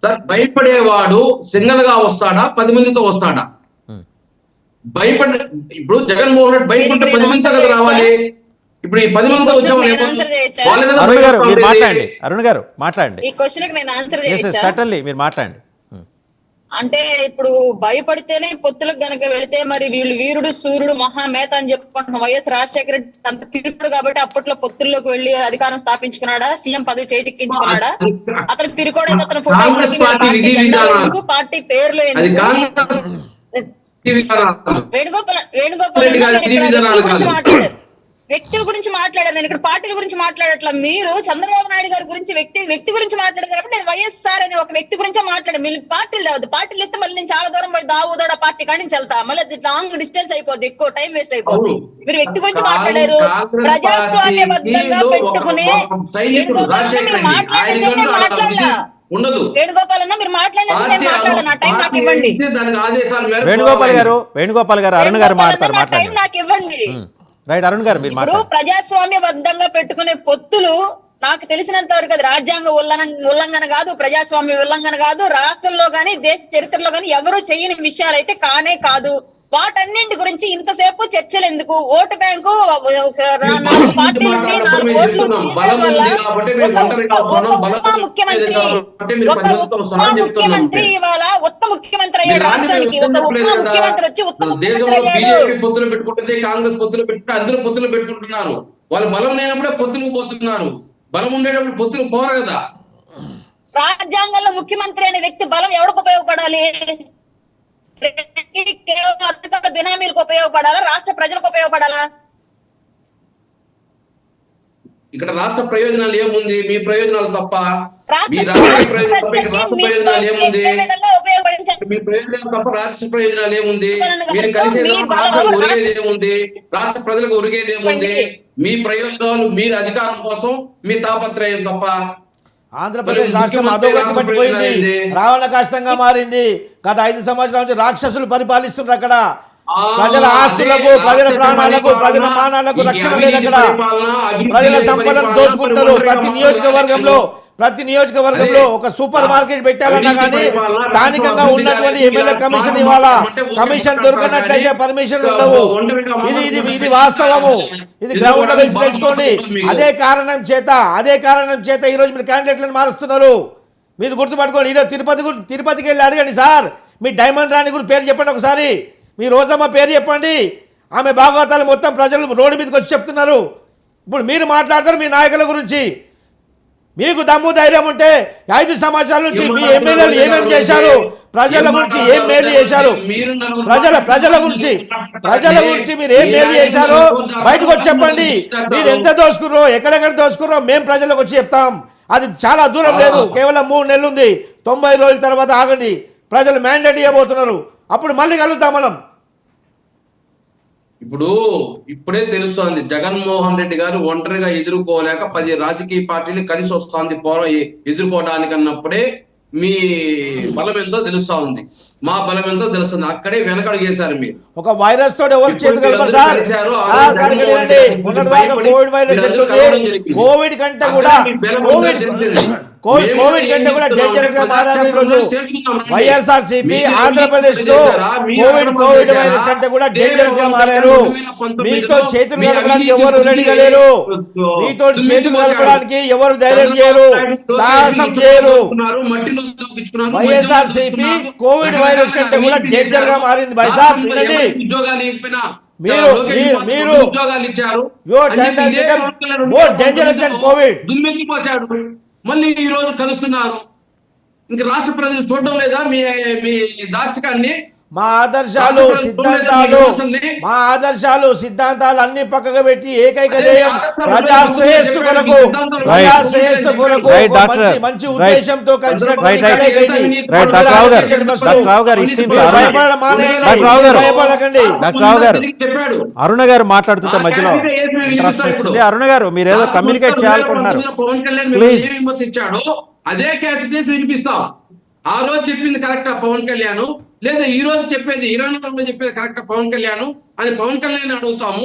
Sir భయపడేవాడు single గా వస్తాడా 10 మందితో వస్తాడా? భయపడే ఇప్పుడు జగన్మోహన్ రెడ్డి భయపడితే 10 మందితో కదా రావాలి. ఇప్పుడు ఈ 10 మందితో వచ్చామని అరుణ్ గారు మీరు మాట్లాడండి. అరుణ్ గారు మాట్లాడండి. ఈ క్వశ్చన్ నేను ఆన్సర్ చేయొచ్చా? సర్టన్లీ మీరు మాట్లాడండి. అంటే ఇప్పుడు భయపడితేనే పొత్తులకు గనక వెళితే మరి వీళ్ళు వీరుడు సూర్యుడు మహామేత అని చెప్పుకుంటున్నాం. వైఎస్ రాజశేఖర రెడ్డి అంత పిరుకుడు కాబట్టి అప్పట్లో పొత్తుల్లోకి వెళ్లి అధికారం స్థాపించుకున్నాడా? సీఎం పదవి చేజిక్కించుకున్నాడా? అతను పిరుకోడైతే అతను ఫోటో పార్టీ పేర్లు వేణుగోపాల్ మాట్లాడారు. వ్యక్తుల గురించి మాట్లాడారు. నేను ఇక్కడ పార్టీల గురించి మాట్లాడట్లా. మీరు చంద్రబాబు నాయుడు గారి గురించి వ్యక్తి గురించి మాట్లాడారు కాబట్టి నేను వైఎస్ఆర్ అనే ఒక వ్యక్తి గురించే మాట్లాడాను. మీరు పార్టీలు లేవద్దు. పార్టీలు ఇస్తే మళ్ళీ నేను చాలా దూరం పోయి దావుదోడ పార్టీ కాడి నుంచి వెళ్తా. మళ్ళీ లాంగ్ డిస్టెన్స్ అయిపోద్ది, ఎక్కువ టైం వేస్ట్ అయిపోద్ది. మీరు వ్యక్తి గురించి మాట్లాడారు. ప్రజాస్వామ్యబద్ధంగా పెట్టుకునే మాట్లాడలా వేణుగోపాల్ అన్న, మీరు మాట్లాడారు. నా టైం నాకు ఇవ్వండి. వేణుగోపాల్ గారు అరుణ్ గారు మాట్లాడతారు. టైం నాకు ఇవ్వండి. రైట్ అరుణ్ గారు మీరు ఇప్పుడు ప్రజాస్వామ్యబద్ధంగా పెట్టుకునే పొత్తులు నాకు తెలిసినంత వరకు అది రాజ్యాంగ ఉల్లంఘన కాదు, ప్రజాస్వామ్య ఉల్లంఘన కాదు. రాష్ట్రంలో గాని దేశ చరిత్రలో గాని ఎవరూ చేయని విషయాలు అయితే కానే కాదు. వాటన్నింటి గురించి ఇంతసేపు చర్చలు ఎందుకు? ఓటు బ్యాంకు 4 పార్టీలు ఉండి 4 ఓట్లు ముఖ్యమంత్రి ఇవాళ ఉత్తమ ముఖ్యమంత్రి అయ్యాడు రాష్ట్రానికి. ఒక ఉప ముఖ్యమంత్రి వచ్చి ఉత్తమ ముఖ్యమంత్రి అయ్యాడు. పొత్తులు పెట్టుకుంటుంది కాంగ్రెస్, పొత్తులు పెట్టుకుంటే అందరూ పొత్తులు పెట్టుకుంటున్నారు. వాళ్ళు బలం లేనప్పుడే పొత్తులు పోతున్నారు. బలం ఉండేటప్పుడు పొత్తులు పోరు కదా. రాజ్యాంగంలో ముఖ్యమంత్రి అనే వ్యక్తి బలం ఎవరికి ఉపయోగపడాలి? కేవలం అధికార బినామీలకు ఉపయోగపడాలా? రాష్ట్ర ప్రజలకు ఉపయోగపడాలా? ఇక్కడ రాష్ట్ర ప్రయోజనాలు ఏముంది? మీ ప్రయోజనాలు తప్ప మీ ప్రయోజనాలు ఏముంది? మీ ప్రయోజనాలు తప్ప రాష్ట్ర ప్రయోజనాలు ఏముంది? మీరు కలిసి ఉరిగేది ఏముంది? రాష్ట్ర ప్రజలకు ఉరిగేది ఏముంది? మీ ప్రయోజనాలు మీరు అధికారం కోసం మీ తాపత్రయం తప్ప. ఆంధ్రప్రదేశ్ రాష్ట్రం అధోగతి పట్టిపోయింది, రావణ కష్టంగా మారింది. గత 5 సంవత్సరాల నుంచి రాక్షసులు పరిపాలిస్తున్నారు. అక్కడ ప్రజల ఆస్తులకు, ప్రజల ప్రాణాలకు, ప్రజల మానాలకు రక్షణ లేదు. అక్కడ ప్రజల సంపదను దోచుకుంటారు. ప్రతి నియోజకవర్గంలో ఒక సూపర్ మార్కెట్ పెట్టాలన్నా కానీ స్థానికంగా ఉన్నటువంటి ఎమ్మెల్యే కమిషన్ ఇవ్వాలా. కమిషన్ దొరకనట్లయితే పర్మిషన్ ఉండవు. ఇది వాస్తవము. ఇది గ్రౌండ్ లో వెళ్ళి తెచ్చుకోండి. అదే కారణం చేత ఈ రోజు మీరు క్యాండిడేట్లను మారుస్తున్నారు. మీరు గుర్తుపట్టుకోండి. ఈరోజు తిరుపతికి వెళ్ళి అడగండి సార్, మీ డైమండ్ రాణి గురి పేరు చెప్పండి ఒకసారి. మీ రోజమ్మ పేరు చెప్పండి. ఆమె భాగవతాలు మొత్తం ప్రజలు రోడ్డు మీదకి వచ్చి చెప్తున్నారు. ఇప్పుడు మీరు మాట్లాడతారు మీ నాయకుల గురించి. మీకు దమ్ము ధైర్యం ఉంటే 5 సంవత్సరాల నుంచి మీ ఎమ్మెల్యేలు ఏమేమి చేశారు, ప్రజల గురించి ఏం మేలు చేశారు, ప్రజల గురించి మీరు ఏం మేలు చేశారో బయటకు వచ్చి చెప్పండి. మీరు ఎంత దోసుకుర్రో, ఎక్కడెక్కడ దోసుకుర్రో మేము ప్రజలకు వచ్చి చెప్తాం. అది చాలా దూరం లేదు, కేవలం 3 నెలలు ఉంది. 90 రోజుల తర్వాత ఆగండి. ప్రజలు మ్యాండేట్ ఇవ్వబోతున్నారు. అప్పుడు మళ్ళీ కలుద్దాం మనం. ఇప్పుడే తెలుస్తోంది జగన్మోహన్ రెడ్డి గారు ఒంటరిగా ఎదుర్కోలేక 10 రాజకీయ పార్టీలు కలిసి వస్తోంది ఎదుర్కోవడానికి అన్నప్పుడే మీ బలం ఎంతో తెలుస్తా ఉంది, మా బలం ఎంతో తెలుస్తుంది. అక్కడే వెనకడుగు చేశారు. మీరు ఒక వైరస్ తోటి ఎవరు చేతులు సార్? కోవిడ్ వైరస్ కోవిడ్ కంటే కూడా డేంజరస్ గా మారారు ఈరోజు వైఎస్ఆర్సీపీ. ఆంధ్రప్రదేశ్ లో కోవిడ్ వైరస్ కంటే కూడా డేంజరస్ గా మారారు. మీతో చేతులు కలపడానికి ఎవరు రెడీగా లేరు. మీతో చేతులు కలపడానికి ఎవరు ధైర్యం చేయరు, సాహసం చేయరు. వైఎస్ఆర్సీపీ కోవిడ్ వైరస్ కంటే కూడా డేంజర్ గా మారింది. బైసాబ్ మీరు మళ్ళీ ఈ రోజు కలుస్తున్నారు. ఇంక రాష్ట్ర ప్రజలు చూడడం లేదా మీ దాష్టికాన్ని? మా ఆదర్శాలు సిద్ధాంతాలు అన్ని పక్కకు పెట్టి ఏకైక ధ్యేయం ప్రజా శ్రేయస్సు కొరకు మంచి ఉద్దేశంతో అరుణ గారు మాట్లాడుతుంటే మధ్యలో ఇంట్రెస్ట్ వచ్చింది. అరుణ గారు మీరు ఏదో కమ్యూనికేట్ చేయాలనుకుంటున్నారు. పవన్ కళ్యాణ్ విమర్శించాడు, అదే క్యాచ్ చేసి వినిపిస్తాం. ఆ రోజు చెప్పింది కరెక్టా పవన్ కళ్యాణ్, లేదా ఈ రోజు చెప్పేది 24లో చెప్పేది కరెక్టా పవన్ కళ్యాణ్ అని పవన్ కళ్యాణ్ అడుగుతాము.